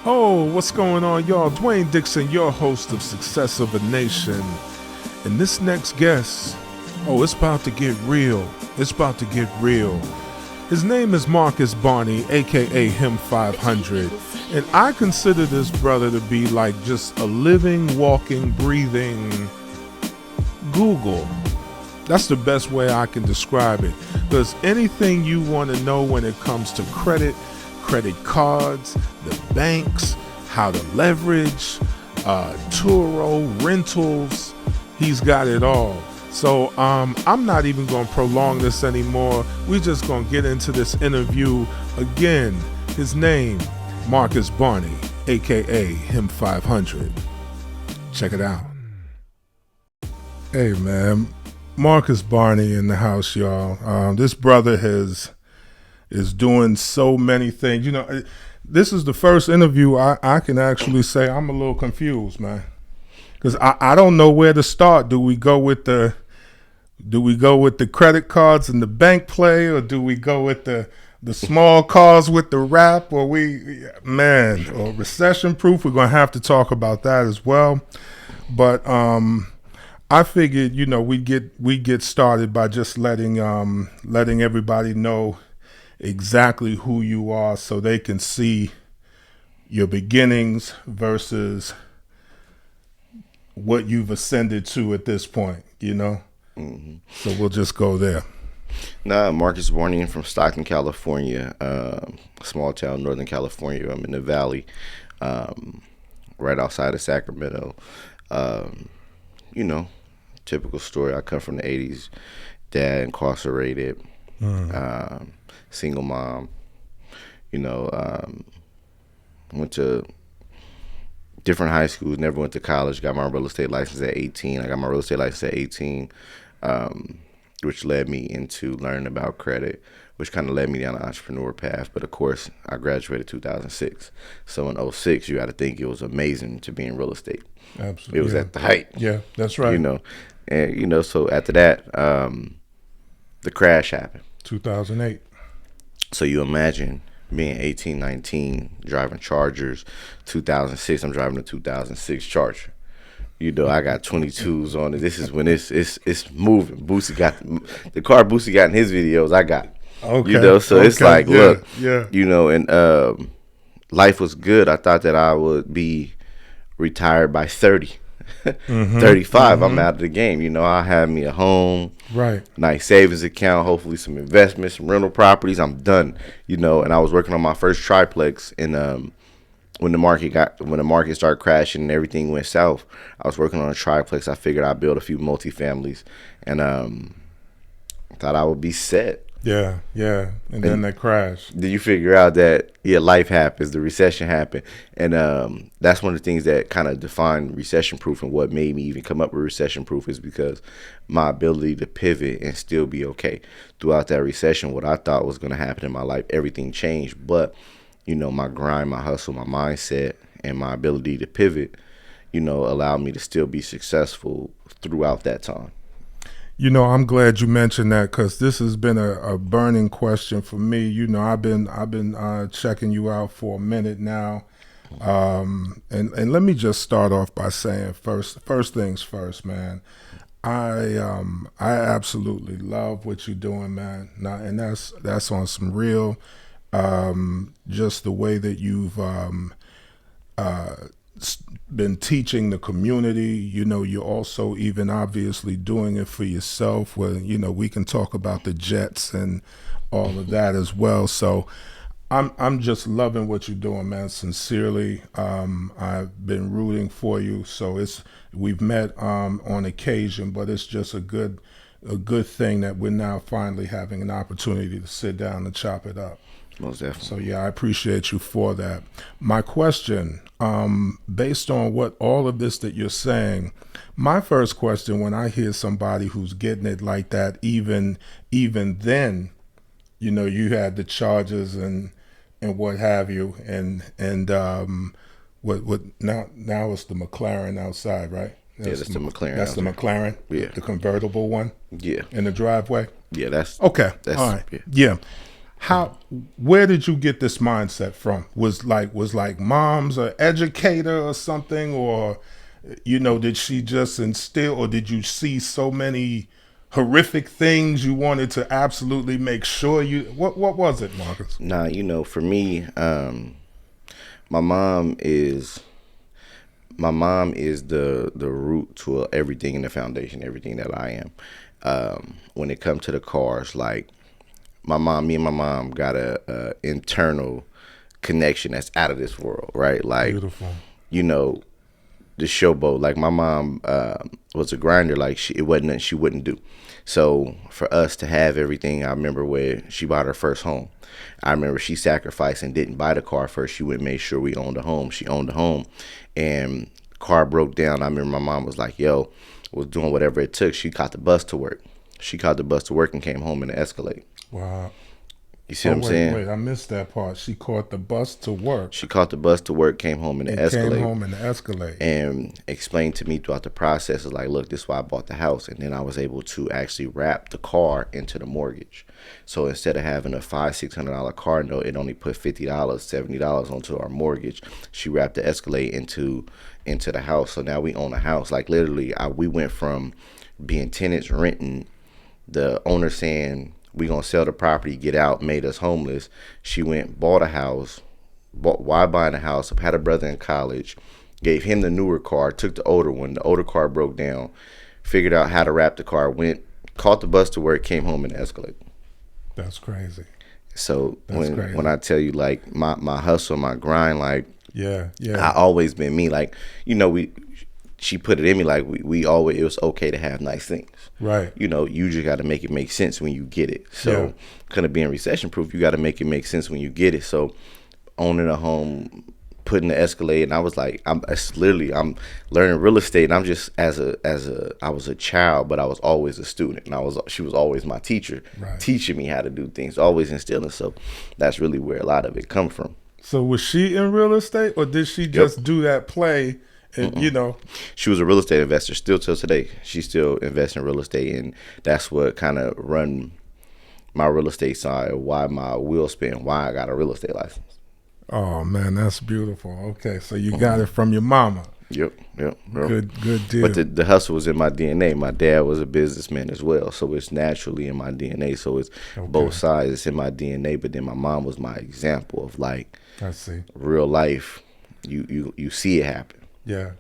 Oh, what's going on, y'all? Dwayne Dixon, your host of Success of a Nation. And this next guest, it's about to get real. It's about to get real. His name is Marcus Barney, aka Him 500. And I consider this brother to be like just a living, walking, breathing Google. That's the best way I can describe it. Because anything you want to know when it comes to credit cards, the banks, how to leverage, Turo, rentals, he's got it all. So I'm not even going to prolong this anymore. We're just going to get into this interview. Again, his name, Marcus Barney, aka Him 500. Check it out. Hey man, Marcus Barney in the house, y'all. This brother is doing so many things. You know, this is the first interview I can actually say I'm a little confused, man, because I don't know where to start. Do we go with the credit cards and the bank play, or do we go with the small cars with the rap, or or recession proof? We're gonna have to talk about that as well. But I figured, you know, we get started by just letting everybody know exactly who you are, so they can see your beginnings versus what you've ascended to at this point, you know. Mm-hmm. So we'll just go there. Marcus Barney from Stockton, California, small town, Northern California. I'm in the valley, right outside of Sacramento. You know, typical story. I come from the 80s. Dad incarcerated. Single mom, you know, went to different high schools, never went to college, got my real estate license at 18. I got my real estate license at 18, which led me into learning about credit, which kind of led me down the entrepreneur path. But of course, I graduated 2006. So in '06, you got to think it was amazing to be in real estate. Absolutely. It was at the height. Yeah, that's right. You know, and, you know, so after that, the crash happened. 2008. So you imagine being 18, 19, driving Chargers. 2006, I'm driving a 2006 Charger. You know, I got 22s on it. This is when it's moving. Boosie got the car Boosie got in his videos. I got, okay. You know, so it's like, look, you know, and life was good. I thought that I would be retired by 30. 35, I'm out of the game. You know, I had me a home, right? Nice savings account, hopefully some investments, some rental properties. I'm done. You know, and I was working on my first triplex. And when the market started crashing and everything went south, I was working on a triplex. I figured I'd build a few multifamilies, and thought I would be set. Yeah. And then they crashed. Did you figure out that, life happens, the recession happened. And that's one of the things that kind of defined recession proof, and what made me even come up with recession proof is because my ability to pivot and still be okay. Throughout that recession, what I thought was going to happen in my life, everything changed. But, you know, my grind, my hustle, my mindset, and my ability to pivot, you know, allowed me to still be successful throughout that time. You know, I'm glad you mentioned that, because this has been a burning question for me. You know, I've been checking you out for a minute now, and let me just start off by saying first things first, man. I absolutely love what you're doing, man. Now, and that's on some real, just the way that you've been teaching the community. You know, you're also even obviously doing it for yourself, where, you know, we can talk about the jets and all of that as well. So I'm just loving what you're doing, man. Sincerely, I've been rooting for you. So we've met on occasion, but it's just a good thing that we're now finally having an opportunity to sit down and chop it up. Most definitely. So I appreciate you for that. My question, based on what all of this that you're saying, my first question when I hear somebody who's getting it like that, even then, you know, you had the Chargers and what have you, and what now it's the McLaren outside, right? That's the McLaren. That's the McLaren. Yeah. The convertible one. Yeah. In the driveway. Yeah, that's okay. That's, all right. Yeah. how where did you get this mindset from? Was like mom's an educator or something, or did she just instill, or did you see so many horrific things you wanted to absolutely make sure what was it, Marcus? Nah, for me, my mom is the root to everything in the foundation, everything that I am. When it comes to the cars, like me and my mom got a internal connection that's out of this world, right? Like, Beautiful. The showboat. Like my mom was a grinder. Like it wasn't nothing she wouldn't do. So for us to have everything, I remember where she bought her first home. I remember she sacrificed and didn't buy the car first. She went and made sure we owned a home. She owned a home, and car broke down. I remember my mom was like, "Yo," was doing whatever it took. She caught the bus to work. She caught the bus to work and came home in an Escalade. Wow. You see what I'm saying? Wait, I missed that part. She caught the bus to work. She caught the bus to work, came home in the Escalade. Came home in the Escalade. And explained to me throughout the process, is like, look, this is why I bought the house. And then I was able to actually wrap the car into the mortgage. So instead of having a $500-$600 car note, it only put $50, $70 onto our mortgage. She wrapped the Escalade into the house. So now we own a house. Like literally, we went from being tenants renting, the owner saying, we gonna sell the property, get out, made us homeless. She went, bought a house. Why buying a house? I had a brother in college, gave him the newer car, took the older one. The older car broke down, figured out how to wrap the car, went, caught the bus to work, came home in the Escalade. That's crazy. So when I tell you, like, my hustle, my grind, like, yeah, I always been me. Like, she put it in me, like, we always, it was okay to have nice things. Right. You just got to make it make sense when you get it. So kind of being recession proof, you got to make it make sense when you get it. So owning a home, putting the Escalade, and I was like, I'm learning real estate, and I'm just I was a child, but I was always a student, and she was always my teacher, right, teaching me how to do things, always instilling. So that's really where a lot of it come from. So was she in real estate, or did she just do that play? And, she was a real estate investor still till today. She still invests in real estate, and that's what kind of run my real estate side, why my wheels spin, why I got a real estate license. Oh man, that's beautiful. Okay, so you got it from your mama. Yep. Good deal. But the hustle was in my DNA. My dad was a businessman as well, so it's naturally in my DNA. So it's both sides. It's in my DNA. But then my mom was my example of, like, I see, real life. You see it happen. Yeah.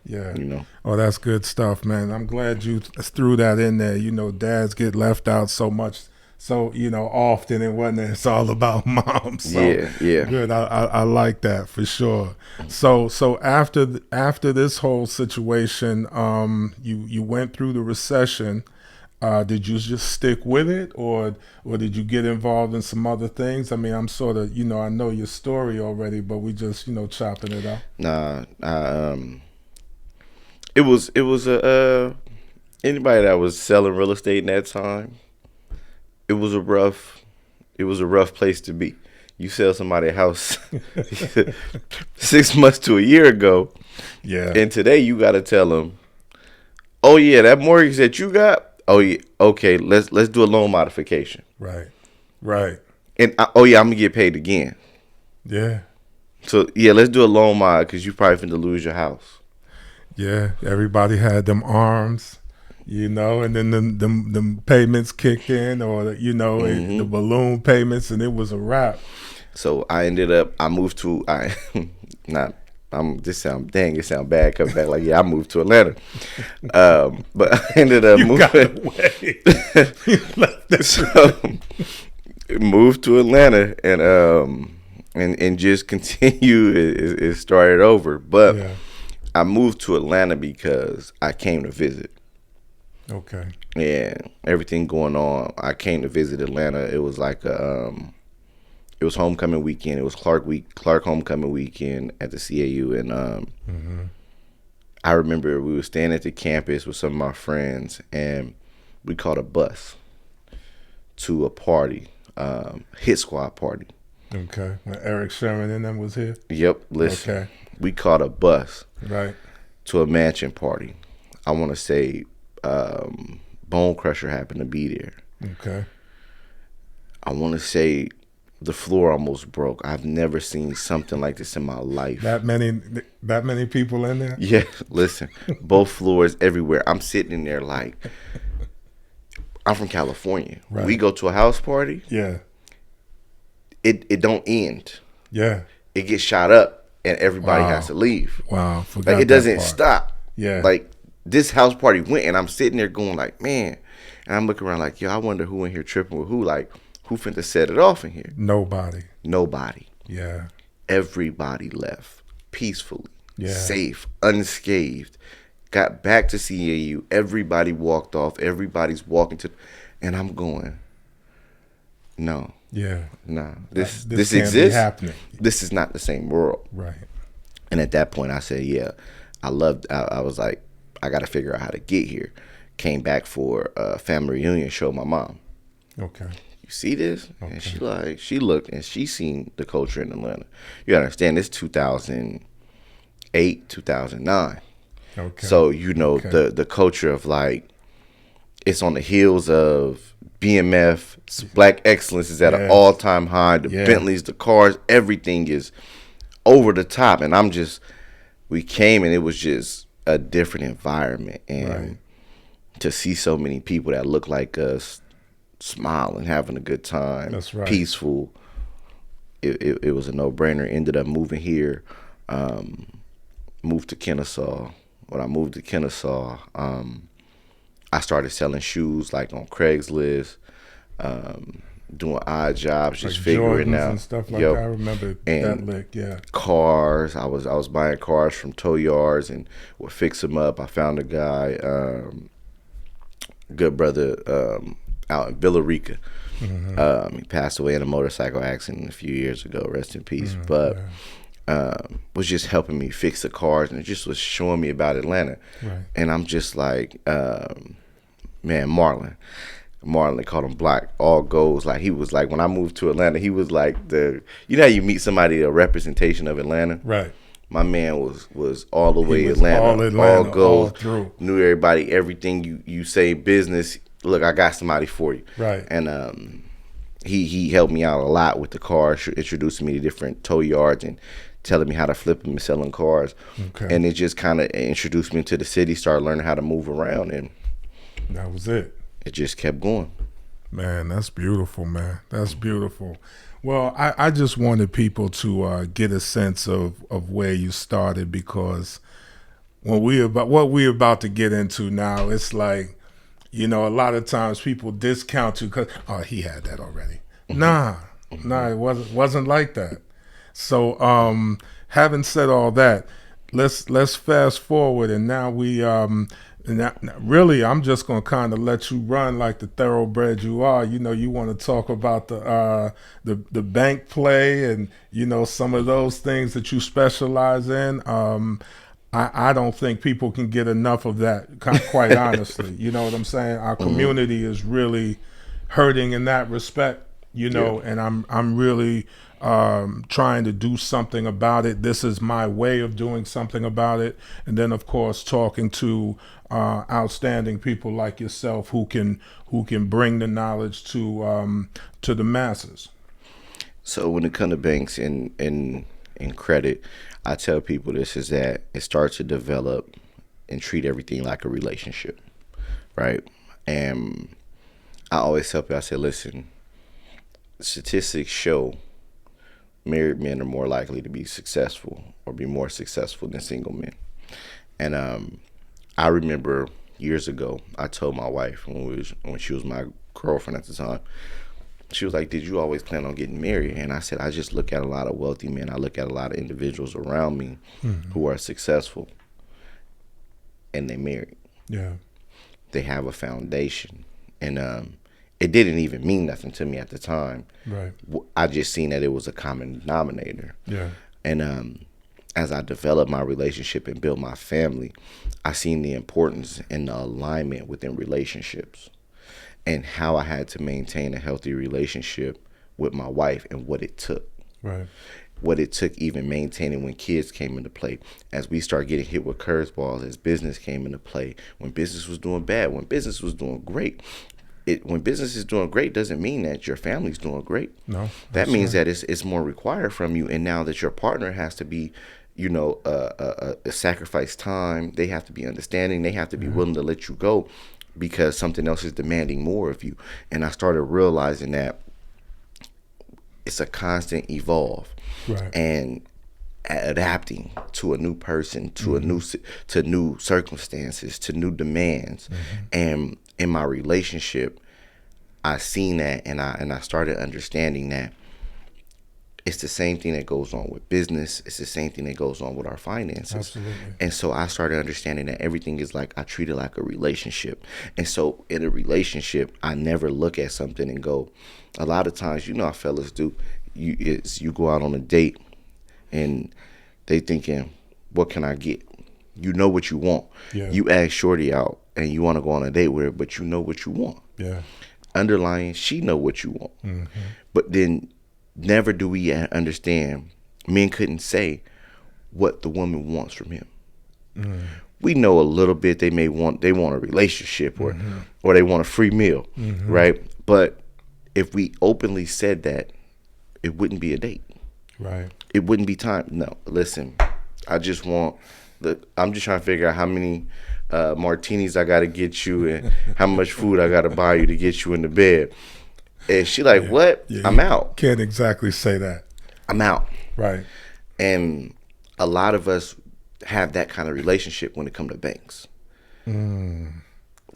Oh, that's good stuff, man. I'm glad you threw that in there. Dads get left out so much, so often, and whatnot. It's all about moms. So, yeah. Good. I like that for sure. So after this whole situation, you went through the recession. Did you just stick with it, or did you get involved in some other things? I mean, I'm sort of, I know your story already, but we just, chopping it up. Nah, it was anybody that was selling real estate in that time. It was a rough place to be. You sell somebody a house 6 months to a year ago, and today you got to tell them, oh yeah, that mortgage that you got. Oh yeah, okay. Let's do a loan modification. Right. And I'm gonna get paid again. Yeah. So yeah, let's do a loan mod because you probably finna lose your house. Yeah, everybody had them arms, and then them payments kicked in, or the balloon payments, and it was a wrap. So I moved to it sound bad coming back like, I moved to Atlanta. But I ended up moving. So moved to Atlanta and just continue. It started over. But I moved to Atlanta because I came to visit. Okay. And everything going on, I came to visit Atlanta. It was like it was homecoming weekend. It was Clark homecoming weekend at the CAU, and I remember we were staying at the campus with some of my friends, and we caught a bus to a party, Hit Squad party. Okay, when Eric Sherman and them was here. Yep. Listen, we caught a bus to a mansion party. I want to say Bone Crusher happened to be there. Okay. I want to say The floor almost broke. I've never seen something like this in my life. That many people in there? Yeah, listen, both floors everywhere. I'm sitting in there like, I'm from California. Right. We go to a house party. Yeah. It don't end. Yeah. It gets shot up and everybody Wow. has to leave. Wow. Forgot Like, it that doesn't part. stop. Yeah. Like, this house party went, and I'm sitting there going like, man. And I'm looking around like, yo, I wonder who in here tripping with who. Like, who finna set it off in here? Nobody. Nobody. Yeah. Everybody left peacefully, Yeah. safe, unscathed. Got back to CAU. Everybody walked off. Everybody's walking to, and I'm going, no. Yeah. Nah, this can't exists. be happening. This is not the same world. Right. And at that point, I said, yeah, I was like, I got to figure out how to get here. Came back for a family reunion, showed my mom. Okay. You see this? Okay. And she looked and she seen the culture in Atlanta. You understand, this 2008, 2009. Okay. So, you know, Okay. the culture of like, it's on the heels of BMF, Black excellence is at an Yes. all-time high. The Yeah. Bentleys, the cars, everything is over the top. And we came and it was just a different environment. And Right. to see so many people that look like us smiling, having a good time, That's right. peaceful, it was a no-brainer. Ended up moving here, moved to Kennesaw. When I moved to Kennesaw, I started selling shoes like on Craigslist, doing odd jobs, just Like figuring Jordans out and stuff like Yep. that. I remember And that lick. Yeah. cars. I was buying cars from tow yards and would fix them up. I found a guy, good brother, out in Villarica. Mm-hmm. He passed away in a motorcycle accident a few years ago. Rest in peace. Mm-hmm. But was just helping me fix the cars and it just was showing me about Atlanta. Right. And I'm just like, man, Marlon, they called him Black. All goes. Like, he was like, when I moved to Atlanta, he was like you know how you meet somebody, a representation of Atlanta? Right. My man was all the way was Atlanta. all Atlanta, goes. all through. Knew everybody, everything you say business. Look, I got somebody for you. Right. And he helped me out a lot with the cars, introducing me to different tow yards and telling me how to flip them and selling cars. Okay. And it just kind of introduced me into the city, started learning how to move around, and That was it. it just kept going. Man, that's beautiful, man. That's beautiful. Well, I just wanted people to get a sense of where you started, because what we're about to get into now, it's like, you know, a lot of times people discount you because, oh, he had that already. Nah, it wasn't like that. So, having said all that, let's fast forward, and now really, I'm just gonna kind of let you run like the thoroughbred you are. You know, you want to talk about the bank play, and you know, some of those things that you specialize in. I don't think people can get enough of that, quite honestly. You know what I'm saying? Our community is really hurting in that respect, you know, and I'm really trying to do something about it. This is my way of doing something about it. And then, of course, talking to outstanding people like yourself who can bring the knowledge to the masses. So when it comes to banks and credit, I tell people this is that it starts to develop and treat everything like a relationship, right? And I always tell people, I say, listen, statistics show married men are more likely to be successful or be more successful than single men. And I remember years ago, I told my wife when she was my girlfriend at the time, she was like, did you always plan on getting married? And I said, I just look at a lot of wealthy men. I look at a lot of individuals around me who are successful and they married. Yeah. They have a foundation. And it didn't even mean nothing to me at the time. Right. I just seen that it was a common denominator. Yeah. And as I developed my relationship and built my family, I seen the importance and the alignment within relationships and how I had to maintain a healthy relationship with my wife and what it took. Right. What it took even maintaining when kids came into play, as we start getting hit with curveballs, as business came into play, when business was doing bad, when business was doing great. when business is doing great doesn't mean that your family's doing great. No, that that's means right. that it's more required from you. And now that your partner has to be, sacrifice time, they have to be understanding, they have to be willing to let you go because something else is demanding more of you. And I started realizing that it's a constant evolve, Right. and adapting to a new person, to to new circumstances, to new demands. And in my relationship, I seen that, and I started understanding that it's the same thing that goes on with business. It's the same thing that goes on with our finances. Absolutely. And so I started understanding that everything is like, I treat it like a relationship. And so in a relationship, I never look at something and go, a lot of times, how fellas do, you go out on a date and they thinking, what can I get? You know what you want. Yeah. You ask shorty out and you want to go on a date with her, but you know what you want. Yeah. Underlying, she know what you want. But then never do we understand, men couldn't say what the woman wants from him. We know a little bit. They want a relationship, or they want a free meal, right? But if we openly said that, it wouldn't be a date. Right. It wouldn't be time. No, listen, I'm just trying to figure out how many martinis I got to get you and how much food I got to buy you to get you in the bed. And she like, what? Yeah, I'm out. Can't exactly say that. I'm out. Right. And a lot of us have that kind of relationship when it comes to banks.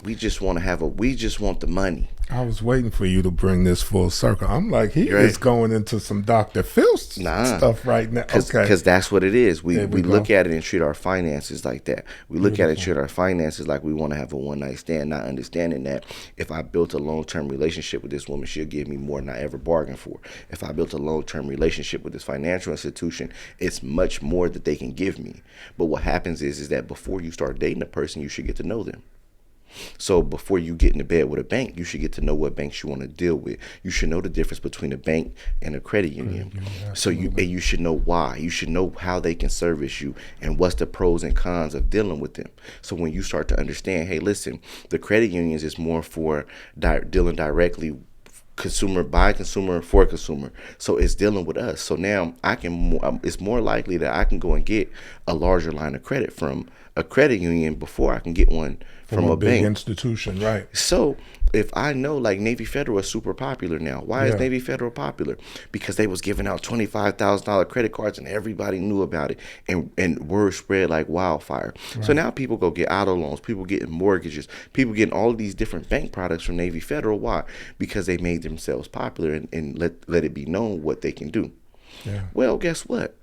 We just want the money. I was waiting for you to bring this full circle. I'm like, he Right. is going into some Dr. Phil stuff right now. Okay. Because that's what it is. We There we look go. at it and treat our finances like that. We look at it and treat our finances like we want to have a one-night stand, not understanding that if I built a long-term relationship with this woman, she'll give me more than I ever bargained for. If I built a long-term relationship with this financial institution, it's much more that they can give me. But what happens is that before you start dating a person, you should get to know them. So before you get into bed with a bank, you should get to know what banks you want to deal with. You should know the difference between a bank and a credit union. So you should know why. You should know how they can service you and what's the pros and cons of dealing with them. So when you start to understand, hey, listen, the credit unions is more for dealing directly consumer by consumer for consumer. So it's dealing with us. So now it's more likely that I can go and get a larger line of credit from a credit union before I can get one from a big bank. institution, right? So if I know, like, Navy Federal is super popular now. Why is Yeah. Navy Federal popular? Because they was giving out $25,000 credit cards and everybody knew about it, and word spread like wildfire. So now people go get auto loans, people getting mortgages, people getting all of these different bank products from Navy Federal. Why? Because they made themselves popular and let it be known what they can do. Yeah. Well, guess what?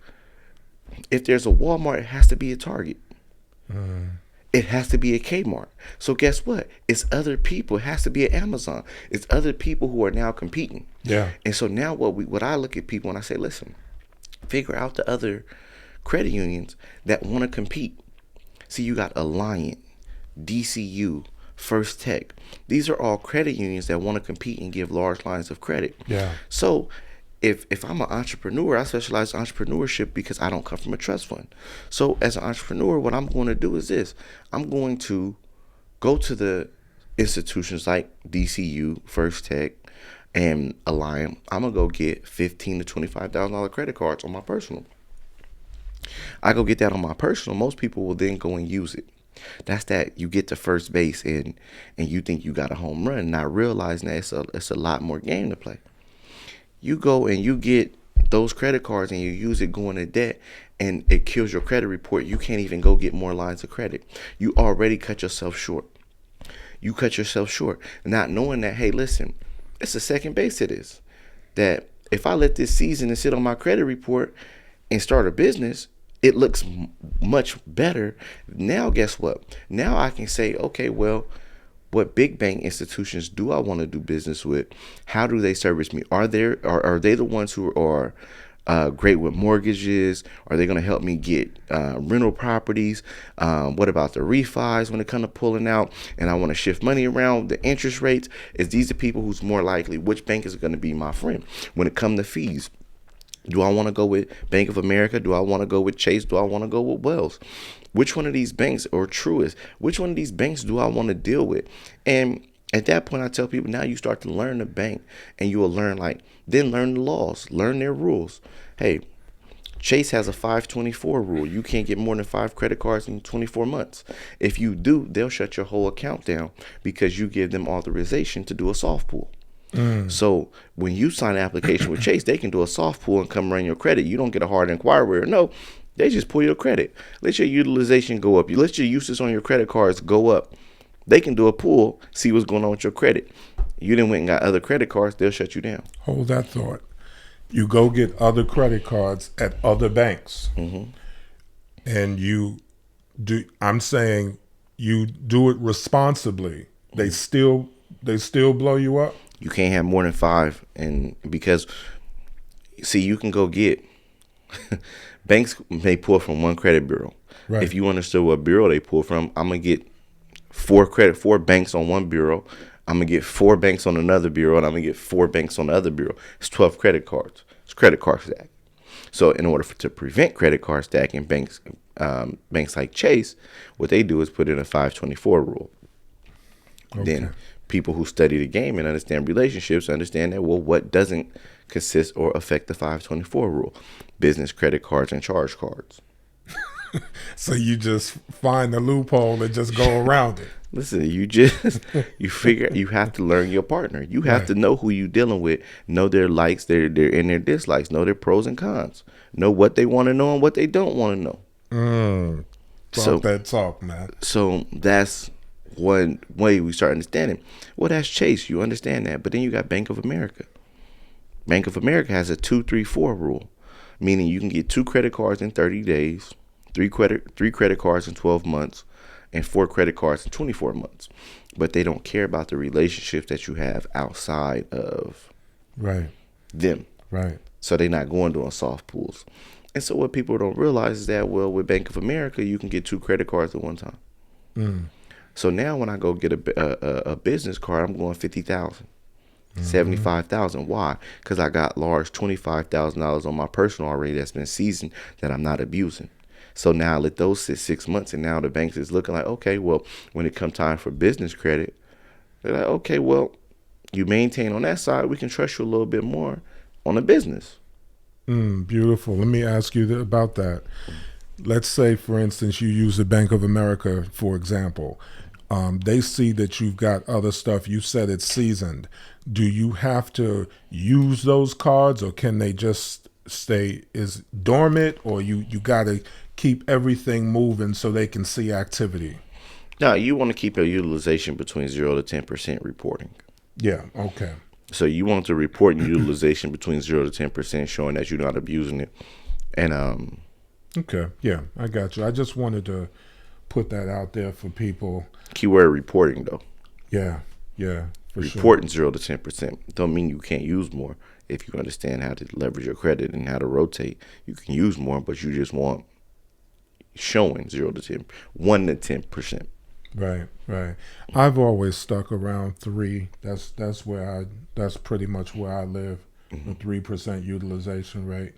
If there's a Walmart, it has to be a Target. It has to be a Kmart. So guess what? It's other people. It has to be an Amazon. It's other people who are now competing. Yeah. And so now what I look at people and I say, listen, figure out the other credit unions that want to compete. See, you got Alliant, DCU, First Tech. These are all credit unions that want to compete and give large lines of credit. Yeah. So if I'm an entrepreneur, I specialize in entrepreneurship because I don't come from a trust fund. So as an entrepreneur, what I'm going to do is this. I'm going to go to the institutions like DCU, First Tech, and Alliant. I'm going to go get $15,000 to $25,000 credit cards on my personal. I go get that on my personal. Most people will then go and use it. That's that you get to first base and you think you got a home run, not realizing that it's a lot more game to play. You go and you get those credit cards and you use it going to debt, and it kills your credit report. You can't even go get more lines of credit. You already cut yourself short. You cut yourself short, not knowing that, hey, listen, it's a second base to this. That if I let this season and sit on my credit report and start a business, it looks much better. Now, guess what? Now I can say, okay, well, what big bank institutions do I want to do business with? How do they service me? Are they the ones who are great with mortgages? Are they going to help me get rental properties? What about the refis when it comes to pulling out and I want to shift money around? The interest rates, is these the people who's more likely? Which bank is going to be my friend when it comes to fees? Do I want to go with Bank of America? Do I want to go with Chase? Do I want to go with Wells? Which one of these banks, or Truist, which one of these banks do I want to deal with? And At that point, I tell people, now you start to learn the bank, and you will learn, then learn the laws, learn their rules. Hey, Chase has a 524 rule. You can't get more than 5 credit cards in 24 months. If you do, they'll shut your whole account down because you give them authorization to do a soft pull. So when you sign an application with Chase, they can do a soft pull and come run your credit. You don't get a hard inquiry or no. They just pull your credit. Let your utilization go up. You let your usage on your credit cards go up. They can do a pull, see what's going on with your credit. You then went and got other credit cards, they'll shut you down. Hold that thought. You go get other credit cards at other banks, and you do. I'm saying you do it responsibly. They still blow you up. You can't have more than 5, and because see, you can go get banks may pull from one credit bureau. Right. If you understood what bureau they pull from, I'm gonna get 4 banks on one bureau. I'm gonna get 4 banks on another bureau, and I'm gonna get 4 banks on the other bureau. It's 12 credit cards. It's credit card stack. So in order to prevent credit card stacking, banks like Chase, what they do is put in a 524 rule. Okay. Then people who study the game and understand relationships understand that, well, what doesn't consist or affect the 524 rule? Business credit cards and charge cards. So you just find the loophole and just go around it. Listen, you figure you have to learn your partner. You have to know who you're dealing with, know their likes, their and their dislikes, know their pros and cons, know what they want to know and what they don't want to know. Talk that talk, man. So that's one way we start understanding. Well, that's Chase. You understand that. But then you got Bank of America. Bank of America has a 2-3-4 rule, meaning you can get 2 credit cards in 30 days, 3 credit cards in 12 months, and 4 credit cards in 24 months. But they don't care about the relationships that you have outside of them. Right. So they're not going doing soft pulls. And so what people don't realize is that, well, with Bank of America, you can get 2 credit cards at one time. So now when I go get a business card, I'm going 50,000, 75,000. Why? Because I got large $25,000 on my personal already that's been seasoned that I'm not abusing. So now I let those sit 6 months, and now the banks is looking like, okay, well, when it comes time for business credit, they're like, okay, well, you maintain on that side, we can trust you a little bit more on the business. Beautiful. Let me ask you about that. Let's say, for instance, you use the Bank of America, for example. They see that you've got other stuff. You said it's seasoned. Do you have to use those cards, or can they just stay is dormant, or you got to keep everything moving so they can see activity? Now, you want to keep your utilization between 0 to 10% reporting. Yeah, okay. So you want to report your utilization between 0 to 10%, showing that you're not abusing it. And okay, yeah, I got you. I just wanted to put that out there for people. Keyword reporting, though. Yeah, for reporting 0 to 10% don't mean you can't use more. If you understand how to leverage your credit and how to rotate, you can use more, but you just want showing 0 to 10, 1 to 10%. Right. I've always stuck around 3. That's pretty much where I live. The 3% utilization rate.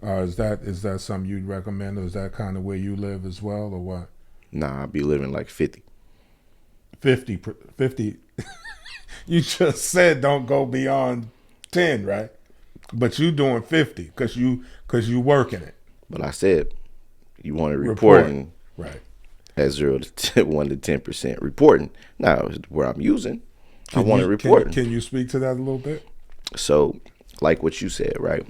Is that something you'd recommend, or is that kind of where you live as well, or what? Nah, I'd be living like 50. 50. You just said don't go beyond 10, right? But you doing 50 because you working it. But I said you want to reporting right at 0 to 1 to 10% reporting. Now, where I'm using, I want to report. Can you speak to that a little bit? So, like what you said, right?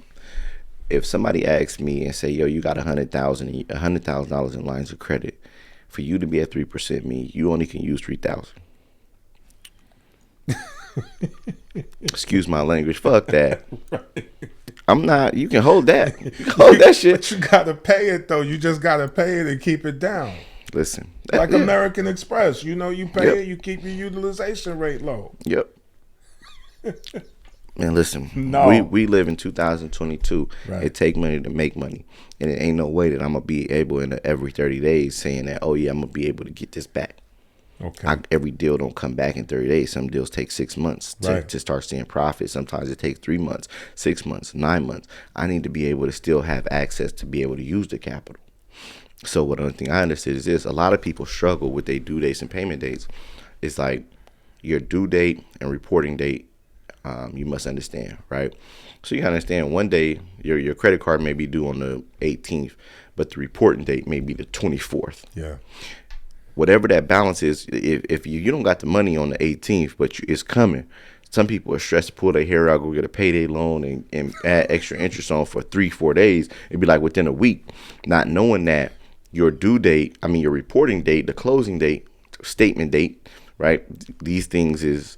If somebody asks me and say, "Yo, you got $100,000 in lines of credit," for you to be at 3%, you only can use 3,000. Excuse my language. Fuck that. Right. I'm not. You can hold that. You can hold that shit. But you gotta pay it though. You just gotta pay it and keep it down. Listen, like American Express. You pay Yep. it. You keep your utilization rate low. Yep. Man, listen. No. We live in 2022. Right. It take money to make money, and it ain't no way that I'm gonna be able in every 30 days saying that, oh yeah, I'm gonna be able to get this back. Okay. Every deal don't come back in 30 days. Some deals take 6 months Right. to start seeing profit. Sometimes it takes 3 months, 6 months, 9 months. I need to be able to still have access to be able to use the capital. So what other thing I understood is this: a lot of people struggle with their due dates and payment dates. It's like your due date and reporting date, you must understand, right? So you gotta understand one day your credit card may be due on the 18th, but the reporting date may be the 24th. Yeah. Whatever that balance is, if you don't got the money on the 18th, but it's coming. Some people are stressed to pull their hair out, go get a payday loan, and add extra interest on for 3-4 days. It'd be like within a week, not knowing that your due date, your reporting date, the closing date, statement date, right? These things is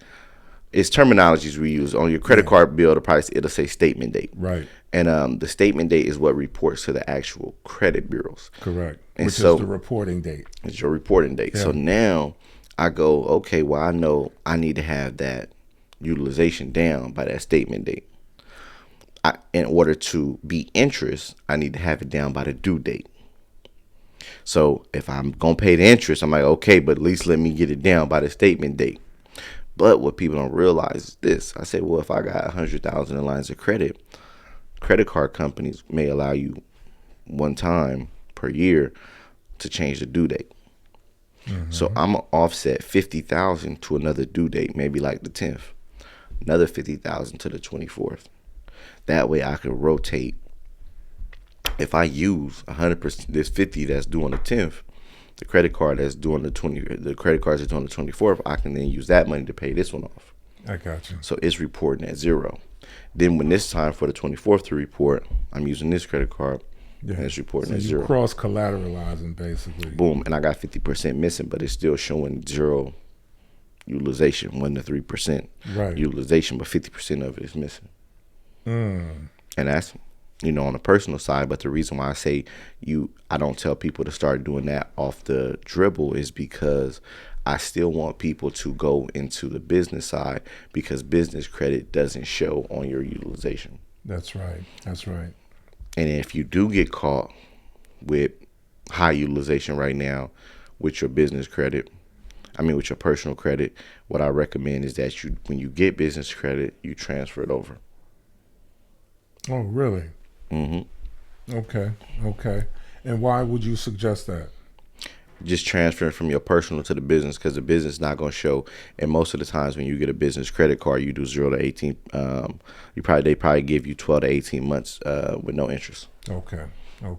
terminologies we use on your credit card bill. It'll say statement date, Right. and the statement date is what reports to the actual credit bureaus. Correct. And Which so is the reporting date. it's your reporting date. Yeah. So now I go, okay, well, I know I need to have that utilization down by that statement date. In order to be interest, I need to have it down by the due date. So if I'm going to pay the interest, I'm like, okay, but at least let me get it down by the statement date. But what people don't realize is this. I say, well, if I got 100,000 in lines of credit card companies may allow you one time per year to change the due date. Mm-hmm. So I'm going to offset 50,000 to another due date, maybe like the 10th. Another 50,000 to the 24th. That way I can rotate. If I use 100%, this 50 that's due on the 10th, the credit card that's due on the credit cards that's due on the 24th, I can then use that money to pay this one off. I got you. So it's reporting at zero. Then when it's time for the 24th to report, I'm using this credit card, and it's reporting at zero. Cross collateralizing basically. Boom, and I got 50% missing, but it's still showing zero utilization, 1 to 3% utilization, but 50% of it is missing. And that's, on the personal side. But the reason why I say I don't tell people to start doing that off the dribble is because I still want people to go into the business side, because business credit doesn't show on your utilization. That's right. And if you do get caught with high utilization right now with your business credit, with your personal credit, what I recommend is that when you get business credit, you transfer it over. Oh, really? Mm-hmm. Okay. And why would you suggest that? Just transferring from your personal to the business, because the business is not going to show. And most of the times when you get a business credit card, you do 0 to 18. They probably give you 12 to 18 months with no interest. Okay.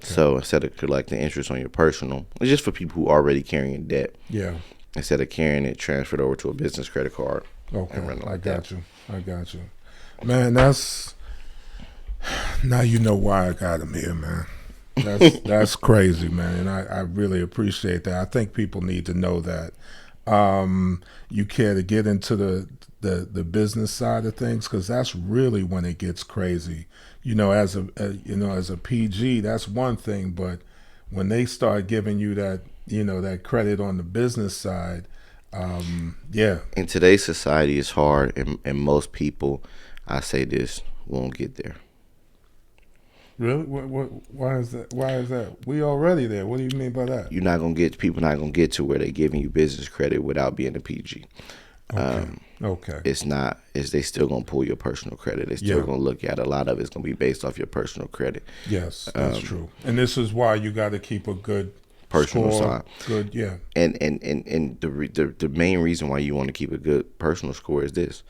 So instead of collecting interest on your personal, it's just for people who are already carrying debt. Yeah. Instead of carrying it, transferred over to a business credit card. Okay. I got you. Man, now you know why I got him here, man. That's crazy, man, and I really appreciate that. I think people need to know that. You care to get into the business side of things, because that's really when it gets crazy. As a PG, that's one thing, but when they start giving you that, that credit on the business side, In today's society, it's hard, and most people, I say this, won't get there. Really? Why is that? We already there. What do you mean by that? People not gonna get to where they're giving you business credit without being a PG. Okay. They still gonna pull your personal credit. They still gonna look at a lot of it's gonna be based off your personal credit. Yes, that's true. And this is why you got to keep a good personal score. side. Good, yeah. And the main reason why you want to keep a good personal score is this: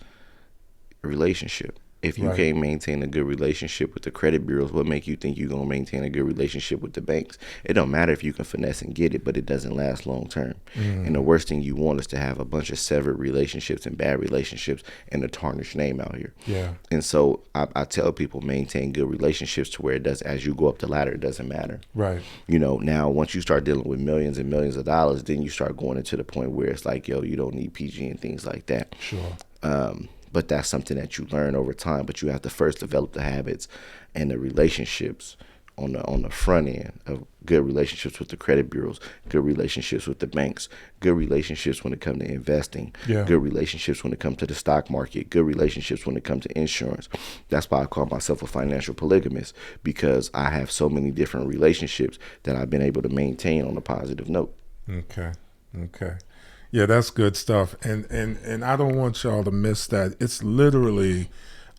relationship. If you can't maintain a good relationship with the credit bureaus, what make you think you're going to maintain a good relationship with the banks? It don't matter if you can finesse and get it, but it doesn't last long term. And the worst thing you want is to have a bunch of severed relationships and bad relationships and a tarnished name out here. Yeah. And so I tell people, maintain good relationships to where it does, as you go up the ladder, it doesn't matter. Right. Now once you start dealing with millions and millions of dollars, then you start going into the point where it's like, you don't need PG and things like that. Sure. But that's something that you learn over time. But you have to first develop the habits and the relationships on the front end of good relationships with the credit bureaus, good relationships with the banks, good relationships when it comes to investing, good relationships when it comes to the stock market, good relationships when it comes to insurance. That's why I call myself a financial polygamist, because I have so many different relationships that I've been able to maintain on a positive note. Okay. Yeah, that's good stuff. And I don't want y'all to miss that. It's literally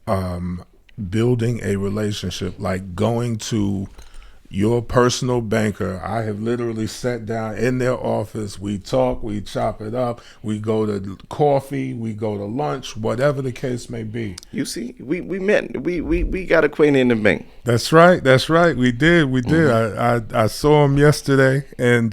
building a relationship, like going to Your personal banker. I have literally sat down in their office. We talk, we chop it up, we go to coffee, we go to lunch, whatever the case may be. You see, we met, we got acquainted in the bank. That's right. That's right. We did. We did. I saw him yesterday, and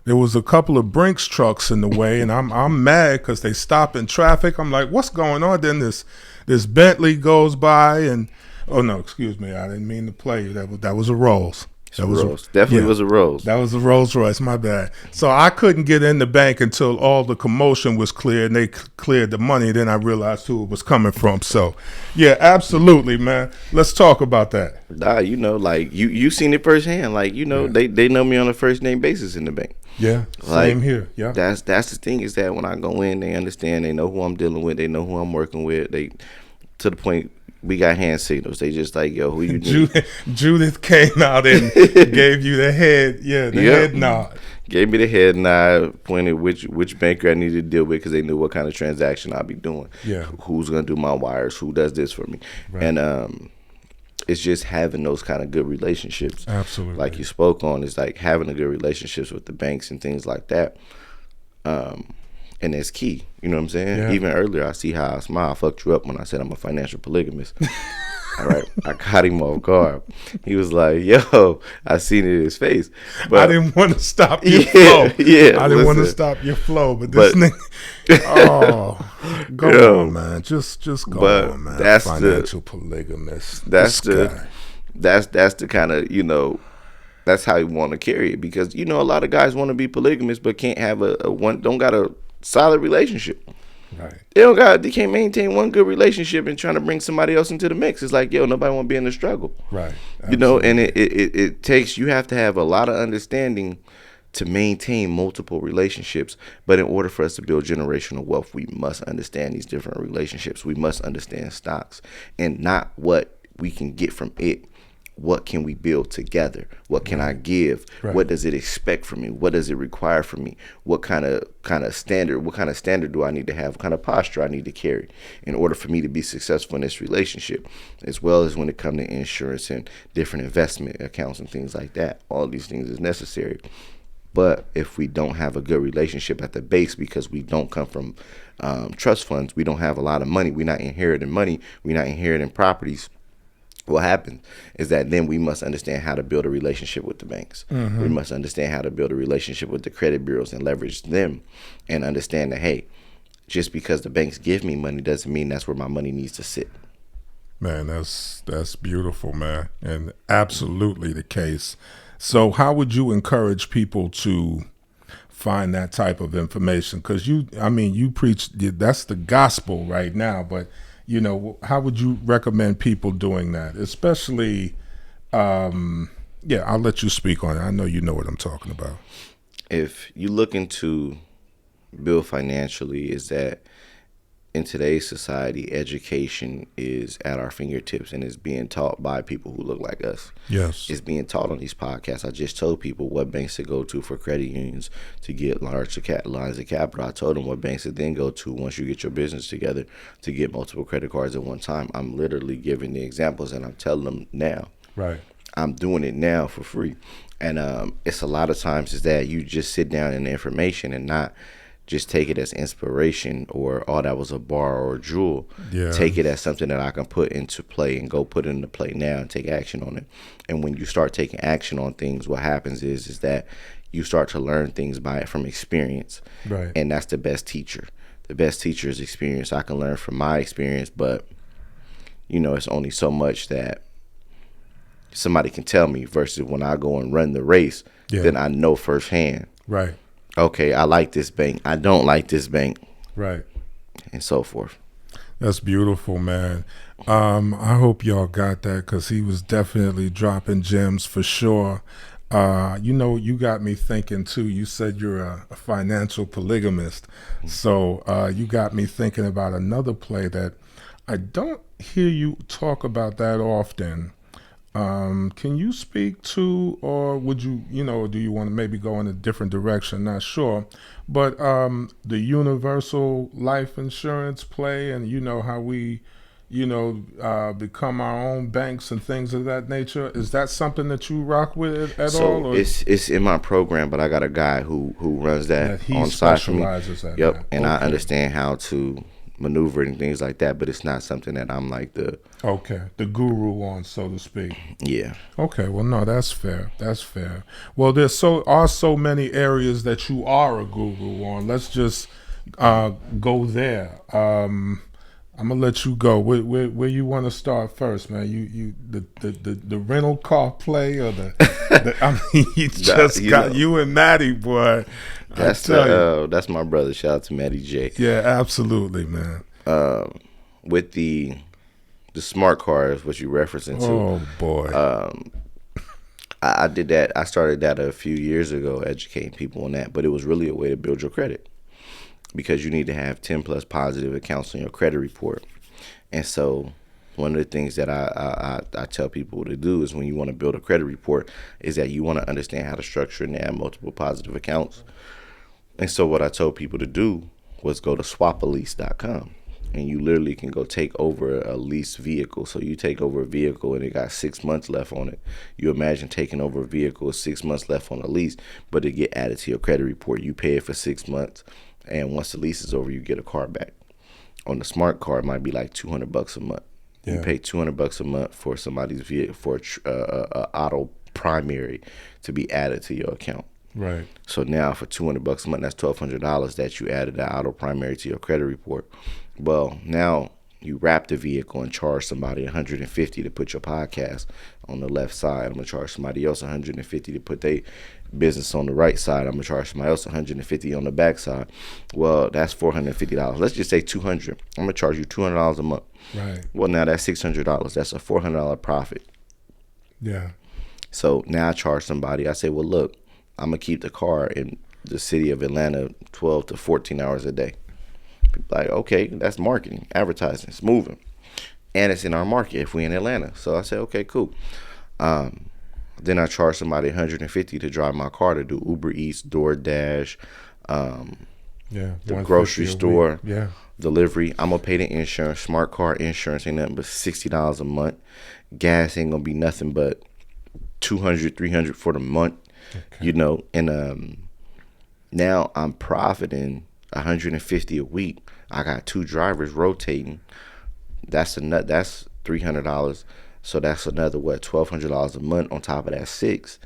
there was a couple of Brinks trucks in the way, and I'm mad because they stop in traffic. I'm like, what's going on? Then this Bentley goes by, and oh no, excuse me, I didn't mean to play you. That was a Rolls. That was Rolls. Definitely was a Rolls. That was a Rolls Royce. My bad. So I couldn't get in the bank until all the commotion was cleared, and they cleared the money. Then I realized who it was coming from. So, yeah, absolutely, man. Let's talk about that. Nah, you know, like you seen it firsthand. Like, you know, they know me on a first name basis in the bank. Yeah, like, same here. Yeah, that's the thing, is that when I go in, they understand. They know who I'm dealing with. They know who I'm working with. They, to the point, we got hand signals. They just like, yo, who you need? Judith came out and gave you the head, head nod. Gave me the head nod, pointed which banker I needed to deal with, because they knew what kind of transaction I'll be doing. Yeah, who's gonna do my wires? Who does this for me? Right. And it's just having those kind of good relationships. Absolutely, like you spoke on, is like having a good relationships with the banks and things like that. And it's key. You know what I'm saying? Yeah. Even earlier, I see how I smile. I fucked you up when I said I'm a financial polygamist. All right. I caught him off guard. He was like, yo, I seen it in his face. But I didn't want to stop your flow. Yeah. I didn't want to stop your flow. But this nigga, go on, man. Just go on, man. That's financial polygamist. That's the kind of, you know, that's how you want to carry it. Because, you know, a lot of guys want to be polygamous but can't have don't got a solid relationship. Right. They can't maintain one good relationship and trying to bring somebody else into the mix. It's like, yo, nobody want to be in the struggle. Right. Absolutely. You know, and it takes, you have to have a lot of understanding to maintain multiple relationships. But in order for us to build generational wealth, we must understand these different relationships. We must understand stocks, and not what we can get from it. What can we build together? What can I give? Right. What does it expect from me? What does it require from me? What kind of standard do I need to have? What kind of posture I need to carry in order for me to be successful in this relationship, as well as when it comes to insurance and different investment accounts and things like that. All these things is necessary. But if we don't have a good relationship at the base, because we don't come from trust funds, we don't have a lot of money, we're not inheriting money, we're not inheriting properties, what happens is that then we must understand how to build a relationship with the banks. Mm-hmm. We must understand how to build a relationship with the credit bureaus and leverage them, and understand that, hey, just because the banks give me money doesn't mean that's where my money needs to sit. Man, that's beautiful, man, and absolutely the case. So how would you encourage people to find that type of information? Because you preach, that's the gospel right now, but you know, how would you recommend people doing that? Especially, I'll let you speak on it. I know you know what I'm talking about. If you're looking to build financially, is that in today's society, education is at our fingertips and is being taught by people who look like us. Yes. It's being taught on these podcasts. I just told people what banks to go to for credit unions to get large lines of capital. I told them what banks to then go to once you get your business together to get multiple credit cards at one time. I'm literally giving the examples, and I'm telling them now. Right. I'm doing it now for free. And it's a lot of times is that you just sit down in the information and not just take it as inspiration or, oh, that was a bar or a jewel. Yeah. Take it as something that I can put into play and go put it into play now and take action on it. And when you start taking action on things, what happens is that you start to learn things from experience. Right. And that's the best teacher. The best teacher is experience. I can learn from my experience, but, you know, it's only so much that somebody can tell me versus when I go and run the race, then I know firsthand. Right. Okay, I like this bank. I don't like this bank. Right. And so forth. That's beautiful, man. I hope y'all got that, because he was definitely dropping gems for sure. You know, you got me thinking too. You said you're a financial polygamist. So you got me thinking about another play that I don't hear you talk about that often. Can you speak to, or would you, do you want to maybe go in a different direction? Not sure. But the universal life insurance play, and you know how we, become our own banks and things of that nature. Is that something that you rock with at all? So Or it's in my program, but I got a guy who runs that he on site for me. specializes at Yep, that? and I Okay. understand how to maneuver it and things like that, but it's not something that I'm like Okay, the guru on, so to speak. yeah. Okay, well, no, that's fair. That's fair. Well, so many areas that you are a guru on. Let's just go there. I'm gonna let you go. Where you want to start first, man? The rental car play or the I mean, you just got you and Maddie, boy. I tell you, That's my brother. Shout out to Matty J. yeah, absolutely, man. With the smart cars, what you referencing to. Oh boy. I did that. I started that a few years ago, educating people on that. But it was really a way to build your credit, because you need to have 10 plus positive accounts on your credit report. And so one of the things that I tell people to do is, when you want to build a credit report, is that you want to understand how to structure and add multiple positive accounts. And so what I told people to do was go to swapalease.com. And you literally can go take over a leased vehicle. So you take over a vehicle and it got 6 months left on it. You imagine taking over a vehicle with 6 months left on the lease, but it get added to your credit report. You pay it for 6 months, and once the lease is over, you get a car back. On the smart card, it might be like $200 a month. Yeah. You pay $200 a month for somebody's vehicle, for a auto primary to be added to your account. Right. So now for $200 a month, that's $1,200 that you added that auto primary to your credit report. Well, now you wrap the vehicle and charge somebody $150 to put your podcast on the left side. I'm gonna charge somebody else $150 to put their business on the right side. I'm gonna charge somebody else $150 on the back side. Well, that's $450. Let's just say $200. I'm gonna charge you $200 a month. Right. Well, now that's $600. That's a $400 profit. Yeah. So now I charge somebody. I say, well, look, I'm gonna keep the car in the city of Atlanta 12 to 14 hours a day. People like, okay, that's marketing, advertising, it's moving, and it's in our market if we in Atlanta. So I said, okay, cool. Then I charge somebody $150 to drive my car to do Uber Eats, DoorDash, the grocery store, delivery. I'm gonna pay the insurance. Smart car insurance ain't nothing but $60 a month. Gas ain't gonna be nothing but $200, $300 for the month. Okay. And now I'm profiting $150 a week. I got 2 drivers rotating. That's $300. So that's another $1,200 a month on top of that 6.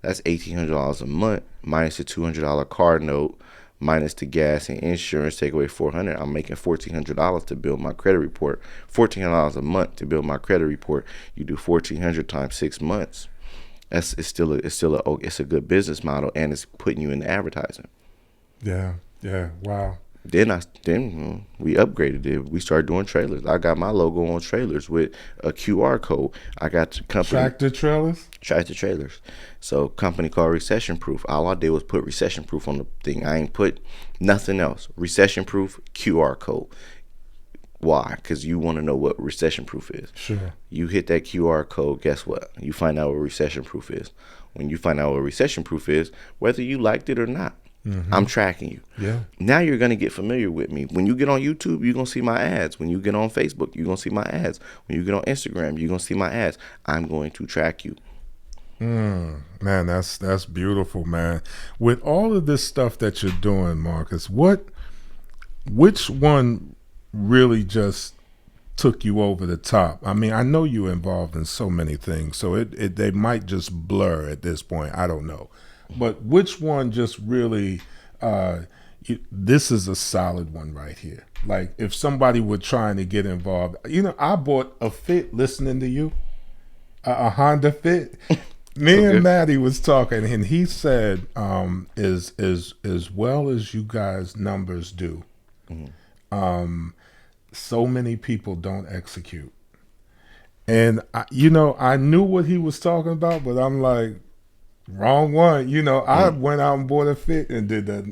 That's $1,800 a month minus the $200 car note, minus the gas and insurance. Take away $400. I'm making $1,400 to build my credit report. $1,400 a month to build my credit report. You do $1,400 times 6 months. It's still a good business model, and it's putting you in advertising. Yeah. Yeah. Wow. Then we upgraded it. We started doing trailers. I got my logo on trailers with a QR code. I got the company Tractor trailers. So company called Recession Proof. All I did was put Recession Proof on the thing. I ain't put nothing else. Recession Proof QR code. Why? Because you want to know what recession proof is. Sure. You hit that QR code, guess what? You find out what recession proof is. When you find out what recession proof is, whether you liked it or not, I'm tracking you. Yeah. Now you're going to get familiar with me. When you get on YouTube, you're going to see my ads. When you get on Facebook, you're going to see my ads. When you get on Instagram, you're going to see my ads. I'm going to track you. Man, that's beautiful, man. With all of this stuff that you're doing, Marcus, which one really just took you over the top? I mean, I know you're involved in so many things, so they might just blur at this point. I don't know. But which one just really, this is a solid one right here. Like, if somebody were trying to get involved, I bought a Fit listening to you, a Honda Fit. Me and Maddie was talking, and he said, as well as you guys' numbers do, so many people don't execute. And I knew what he was talking about, but I'm like, wrong one. I went out and bought a Fit and did the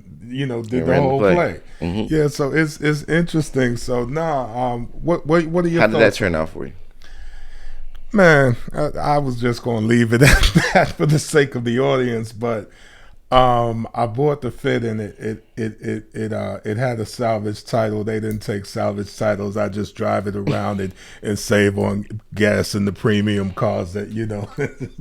whole play. Yeah, so it's interesting. So what are your thoughts? How did that turn out for you? Man, I was just going to leave it at that for the sake of the audience, but I bought the fit and it had a salvage title. They didn't take salvage titles. I just drive it around and save on gas in the premium cars that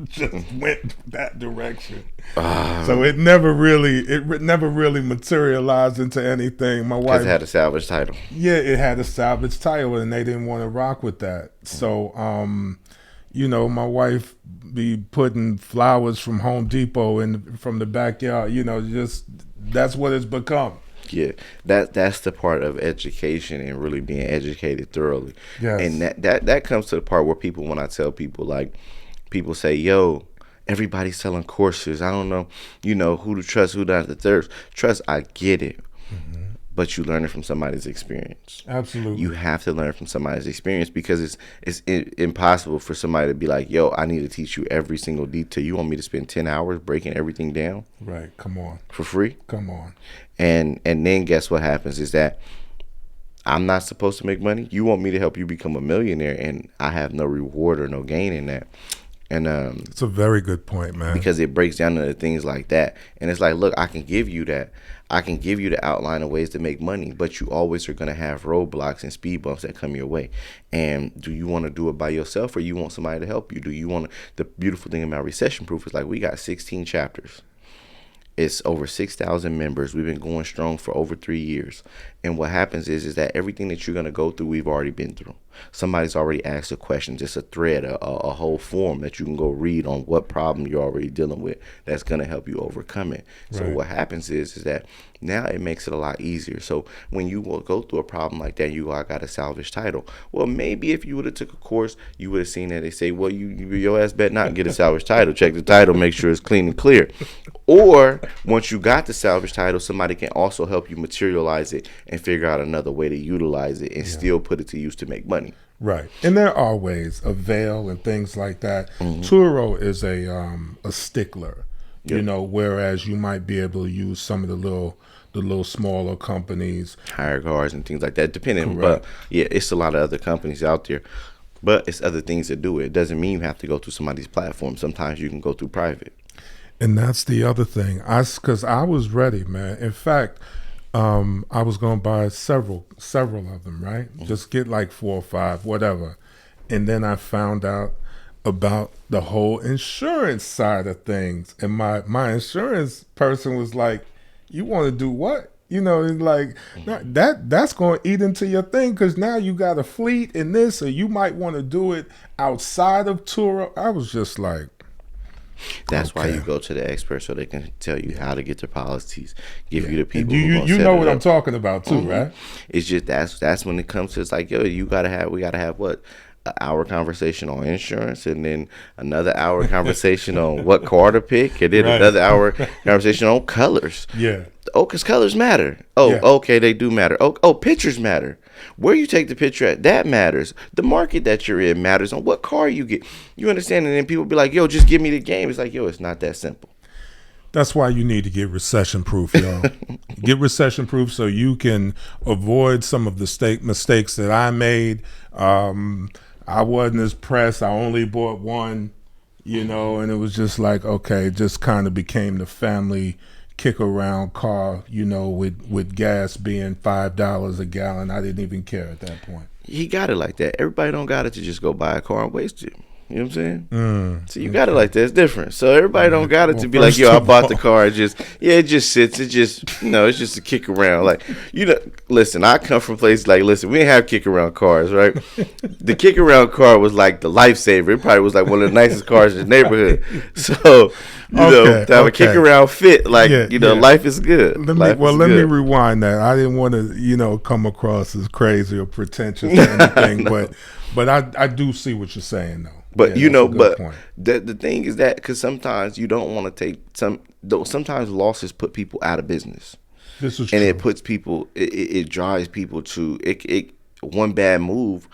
just went that direction. So it never really materialized into anything. My wife Because it had a salvage title. Yeah, it had a salvage title and they didn't want to rock with that. So my wife be putting flowers from Home Depot from the backyard. Just that's what it's become. Yeah, that's the part of education and really being educated thoroughly. Yes. And that comes to the part where people, when I tell people, like, people say, yo, everybody's selling courses. I don't know, who to trust, who not to trust. I get it. Mm-hmm. But you learn it from somebody's experience. Absolutely. You have to learn from somebody's experience because it's impossible for somebody to be like, yo, I need to teach you every single detail. You want me to spend 10 hours breaking everything down? Right. Come on. For free? Come on. And then guess what happens is that I'm not supposed to make money. You want me to help you become a millionaire, and I have no reward or no gain in that. And it's a very good point, man. Because it breaks down into things like that. And it's like, look, I can give you that. I can give you the outline of ways to make money, but you always are going to have roadblocks and speed bumps that come your way. And do you want to do it by yourself, or you want somebody to help you? Do you want to? The beautiful thing about Recession Proof is, like, we got 16 chapters. It's over 6,000 members. We've been going strong for over 3 years. And what happens is that everything that you're going to go through, we've already been through. Somebody's already asked a question, just a thread, a whole form that you can go read on what problem you're already dealing with that's going to help you overcome it. Right. So what happens is that now it makes it a lot easier. So when you will go through a problem like that, you got a salvage title. Well, maybe if you would have took a course, you would have seen that they say, well, your ass bet not get a salvage title. Check the title, make sure it's clean and clear. Or once you got the salvage title, somebody can also help you materialize it and figure out another way to utilize it and still put it to use to make money. Right. And there are ways of veil and things like that. Mm-hmm. Turo is a stickler, whereas you might be able to use some of the little smaller companies, hire cars and things like that, depending. Correct. But yeah, it's a lot of other companies out there, but it's other things that do it. It doesn't mean you have to go through somebody's platform. Sometimes you can go through private. And that's the other thing. Because I was ready, man. In fact, I was going to buy several of them, right? Mm-hmm. Just get like 4 or 5, whatever. And then I found out about the whole insurance side of things. And my insurance person was like, you want to do what? It's like, that's going to eat into your thing, because now you got a fleet in this, or you might want to do it outside of Turo. I was just like, that's why you go to the expert, so they can tell you how to get their policies, give you the people. And you know what I'm talking about too, right? It's just that's when it comes to, it's like, yo, we gotta have what, an hour conversation on insurance, and then another hour conversation on what car to pick, and then another hour conversation on colors. Yeah. Oh, because colors matter. Oh, okay, they do matter. Oh, pictures matter. Where you take the picture at, that matters. The market that you're in matters on what car you get. You understand? And then people be like, yo, just give me the game. It's like, yo, it's not that simple. That's why you need to get recession proof, y'all. Get recession proof so you can avoid some of the mistakes that I made. I wasn't as pressed. I only bought one, and it was just like, okay, just kind of became the family kick around car, with gas being $5 a gallon. I didn't even care at that point. He got it like that. Everybody don't got it to just go buy a car and waste it. You know what I'm saying? So you got it like that. It's different. So everybody don't got it to be like, yo, I bought the car. It just sits. It just, it's just a kick around. Like, listen, I come from places like, listen, we didn't have kick around cars, right? The kick around car was like the lifesaver. It probably was like one of the nicest cars in the neighborhood. So, to have a kick around fit, like, life is good. Let me rewind that. I didn't want to, come across as crazy or pretentious or anything, but I do see what you're saying, though. But the thing is that, because sometimes you don't want to take sometimes losses put people out of business. This is and true. It puts people, it drives people to it. One bad move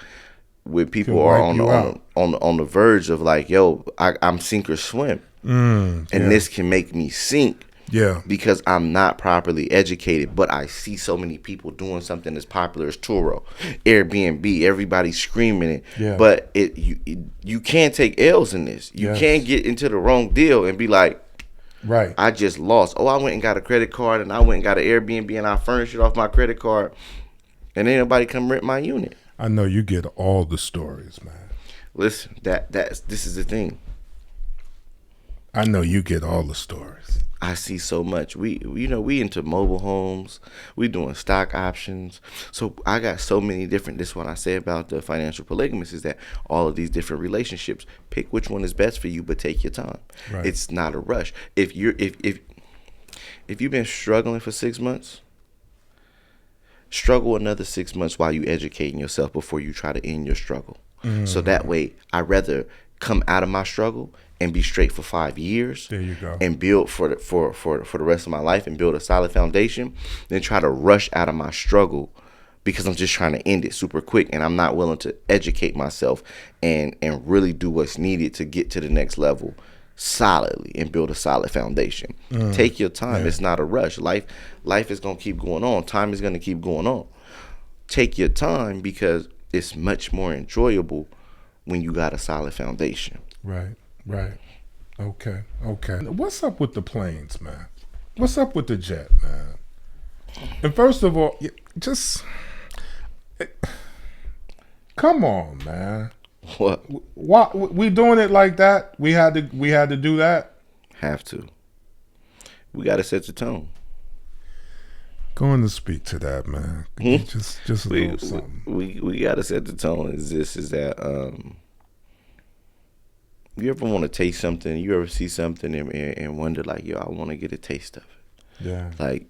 when people are on the verge of like, yo, I'm sink or swim, and this can make me sink. Yeah, because I'm not properly educated, but I see so many people doing something as popular as Turo, Airbnb, everybody's screaming it. Yeah. But you can't take L's in this. You can't get into the wrong deal and be like, Right. I just lost. Oh, I went and got a credit card, and I went and got an Airbnb, and I furnished it off my credit card, and ain't nobody come rent my unit. I know you get all the stories, man. Listen, this is the thing. I know you get all the stories. I see so much. We into mobile homes. We doing stock options. So I got so many different. This is what I say about the financial polygamist is that all of these different relationships. Pick which one is best for you, but take your time. Right. It's not a rush. If you've been struggling for 6 months, struggle another 6 months while you educating yourself before you try to end your struggle. So that way, I'd rather come out of my struggle and be straight for 5 years. There you go. And build for the rest of my life and build a solid foundation than try to rush out of my struggle because I'm just trying to end it super quick and I'm not willing to educate myself and really do what's needed to get to the next level solidly and build a solid foundation. Take your time. Yeah. It's not a rush. Life is going to keep going on. Time is going to keep going on. Take your time because it's much more enjoyable when you got a solid foundation. Right. Okay. What's up with the planes, man? What's up with the jet, man? And first of all, just come on, man. What? Why we doing it like that? We had to do that. Have to. We got to set the tone. Going to speak to that, man. Just a little something. We got to set the tone. Is that you ever want to taste something? You ever see something and wonder like, yo, I want to get a taste of it. Yeah. Like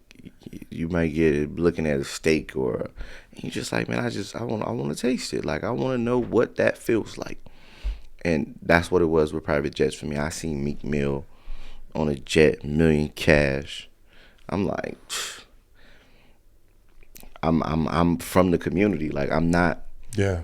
you might get it looking at a steak or you just like, man, I want to taste it. Like I want to know what that feels like. And that's what it was with private jets for me. I seen Meek Mill on a jet, million cash. I'm like, I'm from the community. Like I'm not the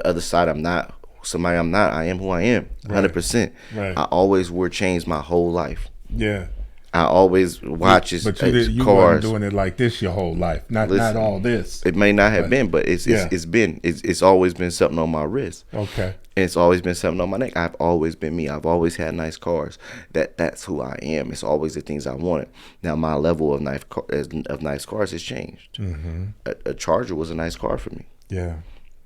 other side. I'm not somebody. I'm not. I am who I am. 100%. Right. I always wore chains my whole life. Yeah. I always watch his but cars. You weren't doing it like this your whole life. Not all this. It may not have been, but it's always been something on my wrist. Okay. And it's always been something on my neck. I've always been me. I've always had nice cars. That's who I am. It's always the things I wanted. Now my level of nice cars has changed. Mm-hmm. A Charger was a nice car for me. Yeah.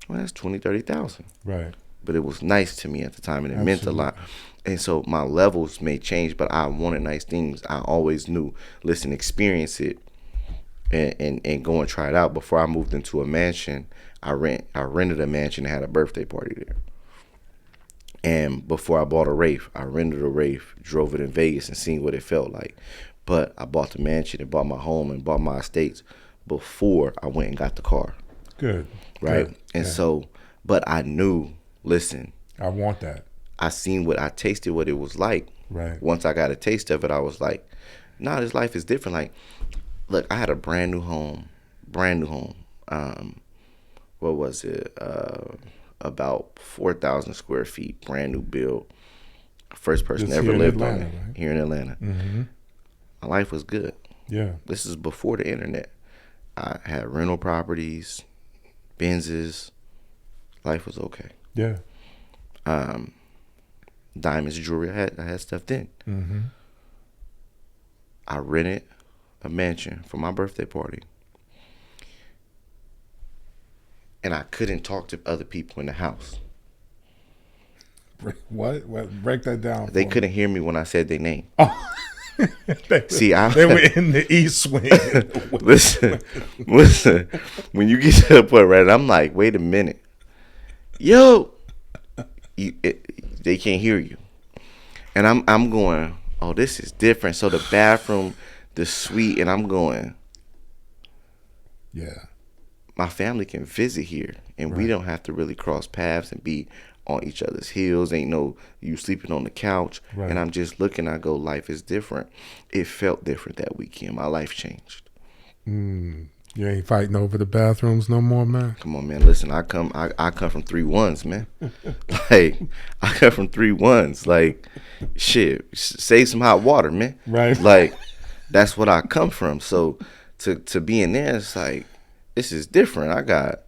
Well, that's 20,000, 30,000. Right. But it was nice to me at the time, and it meant a lot. And so my levels may change, but I wanted nice things. I always knew, listen, experience it, and go and try it out. Before I moved into a mansion, I rented a mansion and had a birthday party there. And before I bought a Wraith, I rented a Wraith, drove it in Vegas and seen what it felt like. But I bought the mansion and bought my home and bought my estates before I went and got the car. Good. Right? Good. And so, but I knew, listen. I want that. I tasted what it was like. Right. Once I got a taste of it, I was like, nah, this life is different. Like, look, I had a brand new home. What was it? About 4,000 square feet, brand new build. First person ever lived on it. Right? Here in Atlanta. Mm-hmm. My life was good. Yeah. This is before the internet. I had rental properties, Benzes. Life was okay. Yeah. Diamonds, jewelry. I had stuff then. Mm-hmm. I rented a mansion for my birthday party. And I couldn't talk to other people in the house. What? Break that down. They couldn't hear me when I said their name. Oh. They were in the east wing. listen. When you get to the point, right, I'm like, wait a minute. Yo. They can't hear you. And I'm going, oh, this is different. So the bathroom, the suite, and I'm going, yeah. My family can visit here, and we don't have to really cross paths and be on each other's heels. Ain't no you sleeping on the couch. Right. And I'm just looking, I go, life is different. It felt different that weekend. My life changed. You ain't fighting over the bathrooms no more, man? Come on, man. Listen, I come from 3 1s, man. Like, I come from 3 1s. Like, shit, save some hot water, man. Right. Like, that's what I come from. So to be in there, it's like, this is different. I got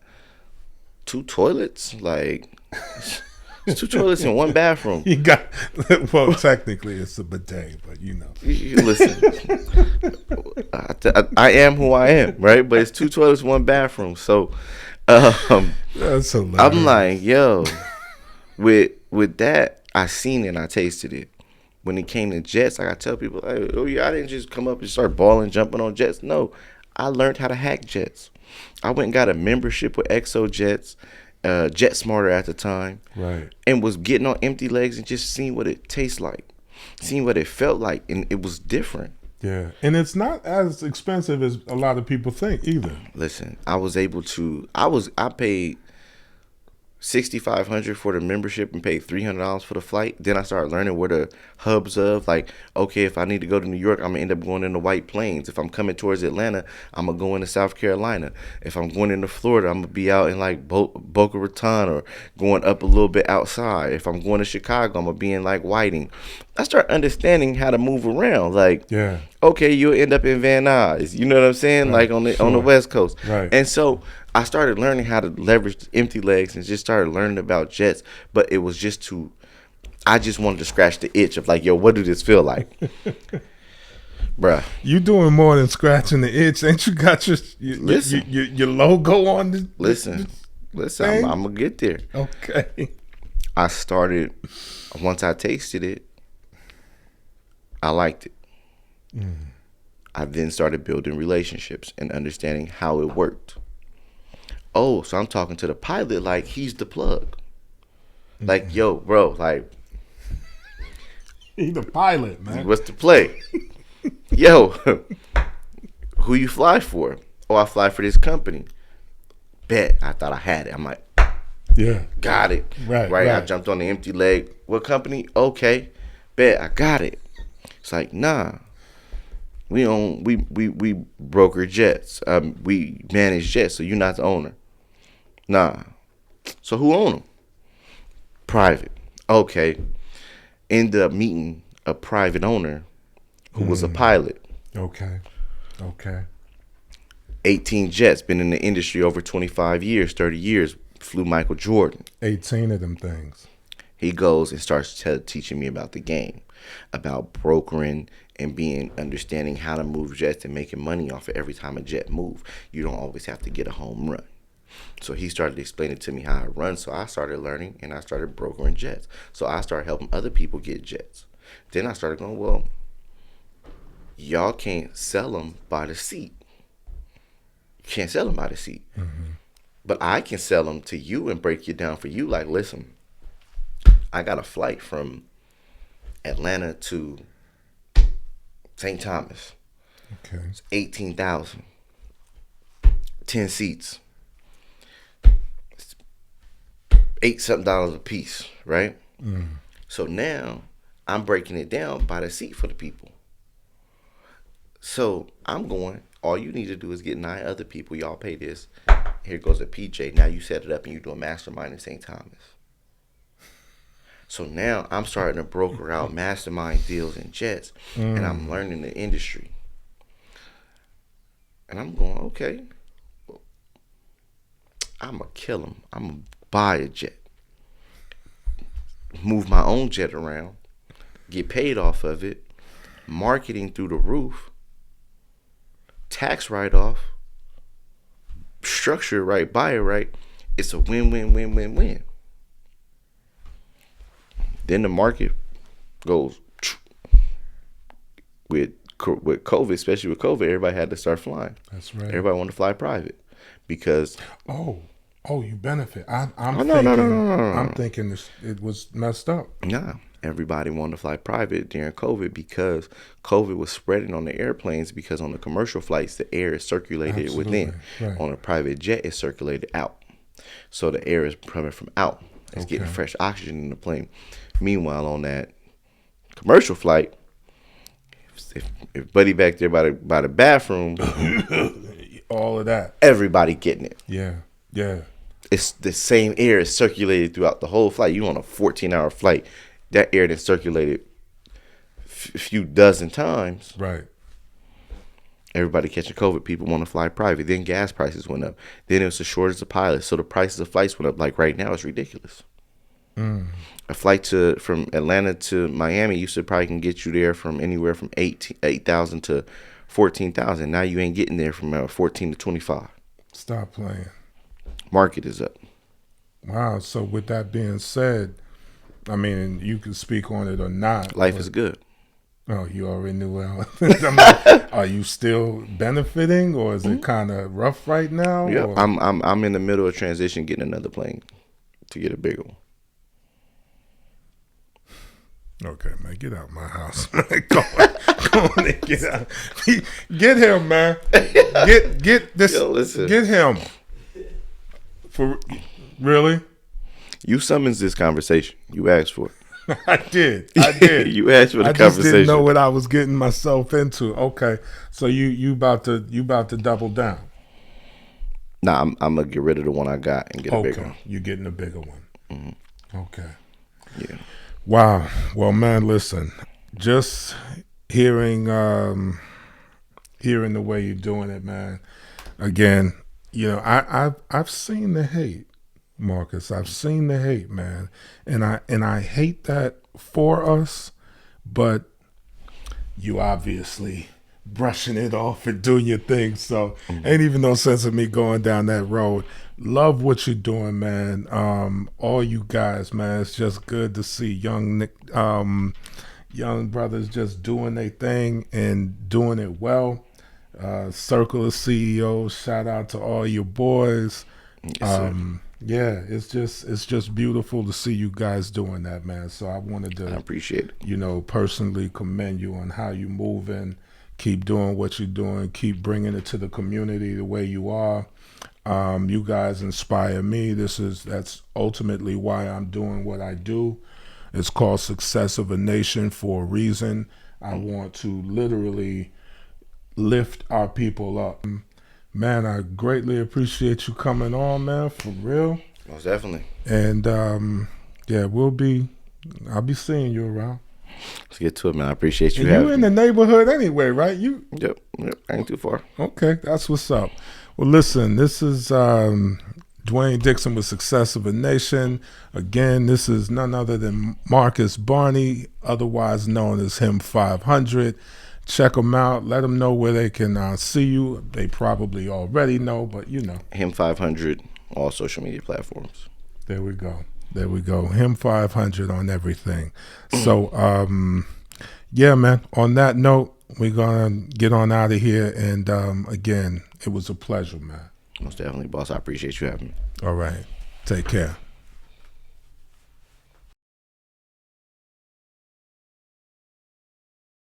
2 toilets. Like, It's 2 toilets in one bathroom. You got well, technically it's a bidet, but you know. Listen, I am who I am, right? But it's 2 toilets, one bathroom. So, That's hilarious. I'm like, yo, with that, I seen it and I tasted it. When it came to jets, I gotta tell people, like, oh yeah, I didn't just come up and start balling, jumping on jets. No, I learned how to hack jets. I went and got a membership with ExoJets, Jet Smarter at the time, right, and was getting on empty legs and just seeing what it tastes like, seeing what it felt like, and it was different. yeah, and it's not as expensive as a lot of people think either. Listen, I paid $6,500 for the membership and paid $300 for the flight. Then I started learning where the hubs of, like, okay, if I need to go to New York, I'm gonna end up going into White Plains. If I'm coming towards Atlanta, I'm gonna go into South Carolina. If I'm going into Florida, I'm gonna be out in like Boca Raton or going up a little bit outside. If I'm going to Chicago, I'm gonna be in like Whiting. I start understanding how to move around. Like, Yeah, okay, you'll end up in Van Nuys. You know what I'm saying? Right, Like on the sure. West Coast. Right. And so I started learning how to leverage empty legs and just started learning about jets. But it was I just wanted to scratch the itch of like, yo, what do this feel like? Bruh. You doing more than scratching the itch. Ain't you got Listen. your logo on this? Listen, thing? I'm going to get there. Okay. I started, once I tasted it, I liked it. I then started building relationships and understanding how it worked. Oh, so I'm talking to the pilot like he's the plug. Like, yo, bro, like, He the pilot, man. what's the play? Yo, who you fly for? Oh, I fly for this company. Bet. I thought I had it. I'm like, Yeah. got it. Right. I jumped on the empty leg. What company? Okay. Bet. I got it. It's like, nah. We broker jets. We manage jets, so you're not the owner. Nah. So who own them? Private. Okay. Ended up meeting a private owner who was a pilot. Okay. 18 jets, been in the industry over 25 years, 30 years, flew Michael Jordan. 18 of them things. He goes and starts teaching me about the game, about brokering and understanding how to move jets and making money off of every time a jet move. You don't always have to get a home run. So he started explaining to me how I run. So I started learning and I started brokering jets. So I started helping other people get jets. Then I started going, well, y'all can't sell them by the seat. You can't sell them by the seat. But I can sell them to you and break it down for you. Like, listen, I got a flight from Atlanta to St. Thomas. Okay. It's 18,000. 10 seats. It's $8 a piece, right? So now I'm breaking it down by the seat for the people. So I'm going, all you need to do is get 9 other people. Y'all pay this. Here goes a PJ. Now you set it up and you do a mastermind in St. Thomas. So now I'm starting to broker out mastermind deals and jets, and I'm learning the industry. And I'm going, okay, well, I'm going to kill them. I'm going to buy a jet, move my own jet around, get paid off of it, marketing through the roof, tax write-off, structure it right, buy it right. It's a win-win-win-win-win. Then the market goes with COVID, especially with COVID. Everybody had to start flying. That's right. Everybody wanted to fly private because Oh, you benefit. I'm thinking it was messed up. everybody wanted to fly private during COVID because COVID was spreading on the airplanes. Because on the commercial flights, the air is circulated Absolutely. within. Right. On a private jet, it's circulated out. So the air is coming from out. It's getting fresh oxygen in the plane. Meanwhile, on that commercial flight, if Buddy back there by the bathroom, All of that. everybody getting it. Yeah. It's the same air is circulated throughout the whole flight. You on a 14-hour flight, that air then circulated a few dozen times. Right. Everybody catching COVID. People want to fly private. Then gas prices went up. Then it was a shortage of pilots. So the prices of flights went up. Like right now, it's ridiculous. A flight from Atlanta to Miami used to probably can get you there from anywhere from 8,000 to 14,000. Now you ain't getting there from 14 to 25. Stop playing. Market is up. Wow. So with that being said, I mean, you can speak on it or not. Life is good. Oh, you already knew well. I'm like, are you still benefiting, or is it kind of rough right now? Yeah, or? I'm in the middle of transition, getting another plane to get a bigger one. Okay, man, get out of my house, man. Go on and get out. Get him, man. Get this. Yo, listen. Get him. For really? You summons this conversation. You asked for it. I did. You asked for the I just conversation. didn't know what I was getting myself into. Okay, so you about to double down. Nah, I'm gonna get rid of the one I got and get a bigger one. You're getting a bigger one. Mm-hmm. Okay. Yeah. Wow. Well, man, listen. Just hearing the way you're doing it, man. Again, you know, I've seen the hate, Marcus. I've seen the hate, man, and I hate that for us. But you obviously brushing it off and doing your thing. So ain't even no sense of me going down that road. Love what you're doing, man. All you guys, man. It's just good to see young brothers just doing their thing and doing it well. Circle of CEOs, shout out to all your boys. Yes, yeah, it's just beautiful to see you guys doing that, man. So I wanted to, I appreciate it. you know, personally commend you on how you moving. Keep doing what you're doing. Keep bringing it to the community the way you are. You guys inspire me. That's ultimately why I'm doing what I do. It's called Success of a Nation for a reason. I want to literally lift our people up. Man, I greatly appreciate you coming on, man, for real. Most definitely. And yeah, I'll be seeing you around. Let's get to it, man. I appreciate you and having you in me. the neighborhood anyway, right? Yep. I ain't too far. Okay, that's what's up. Well, listen, this is Dwayne Dixon with Success of a Nation. Again, this is none other than Marcus Barney, otherwise known as Him 500. Check them out. Let them know where they can see you. They probably already know, but you know. Him 500, all social media platforms. There we go. Him 500 on everything. So, yeah, man. On that note, we're going to get on out of here. And again, it was a pleasure, man. Most definitely, boss. I appreciate you having me. All right. Take care.